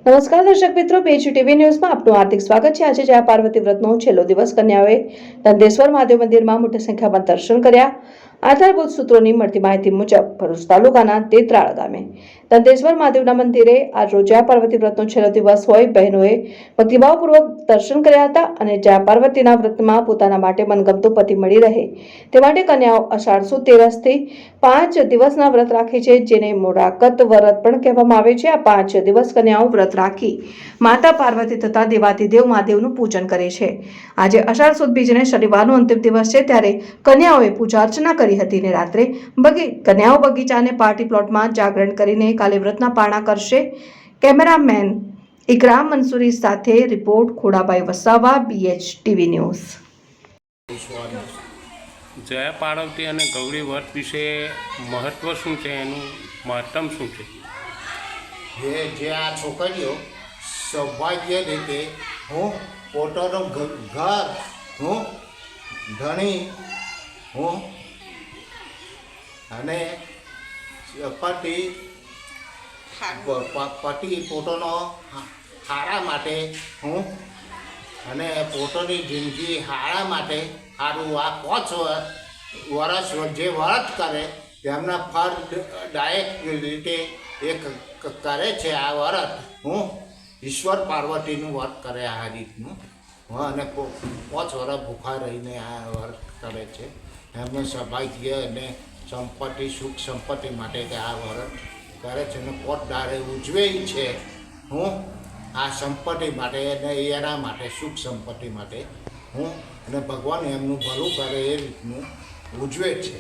નમસ્કાર દર્શક મિત્રો, પેજ ટીવી ન્યૂઝમાં આપનું હાર્દિક સ્વાગત છે। આજે જયા પાર્વતી વ્રતનો છેલ્લો દિવસ કન્યાઓએ દંતેશ્વર મહાદેવ મંદિરમાં મોટી સંખ્યામાં દર્શન કર્યા। આધારભૂત સૂત્રોની મળતી માહિતી મુજબ ભરૂચ તાલુકાના તેતરાળ ગામે દંતેશ્વર મહાદેવના મંદિરે આજ રોજ જયા પાર્વતી વ્રતનો છેલ્લો દિવસ હોય બહેનોએ ભક્તિભાવપૂર્વક દર્શન કર્યા હતા અને જયા પાર્વતીના વ્રતમાં પોતાના માટે મનગમતો પતિ મળી રહે તે માટે કન્યાઓ અષાઢ સુદ તેરસથી 5 દિવસના વ્રત રાખે છે, જેને મોરાકત વ્રત પણ કહેવામાં આવે છે। આ 5 દિવસ કન્યાઓ વ્રત રાખી માતા પાર્વતી તથા દેવાધિદેવ મહાદેવનું પૂજન કરે છે। આજે અષાઢ સુદ બીજને શનિવારનો અંતિમ દિવસ છે, ત્યારે કન્યાઓએ પૂજા અર્ચના કરી હતી અને રાત્રે કન્યાઓ બગીચાને પાર્ટી પ્લોટમાં જાગરણ કરીને કાલે વ્રતના પારણા કરશે। કેમેરામેન ઇકરામ મંસૂરી સાથે report Khodabhai Vasava, BH-TV news. Jaya Parvati અને ગૌરી વ્રત વિશે મહત્વ શું છે, એનું મહત્તમ શું છે? જે આ છોકરીઓ સૌભાગ્ય રીતે હું પોતાનું ઘર હું ધણી હું અને પતિ પોતાનો હારા માટે હું અને પોતાની જિંદગી હારા માટે સારું આ 5 વર્ષ જે વ્રત કરે તેમના ફળદાયક રીતે એક કરે છે। આ વ્રત હું ઈશ્વર પાર્વતીનું વ્રત કરે આ રીતનું અને 5 વર્ષ ભૂખા રહીને આ વ્રત કરે છે। એમને સૌભાગ્ય અને સંપત્તિ સુખ સંપત્તિ માટે આ વ્રત કરે છે અને પોતદારે ઉજવે છે। હું આ સંપત્તિ માટે અને એના માટે સુખ સંપત્તિ માટે હું અને ભગવાન એમનું ભલું કરે એ રીતનું ઉજવે છે।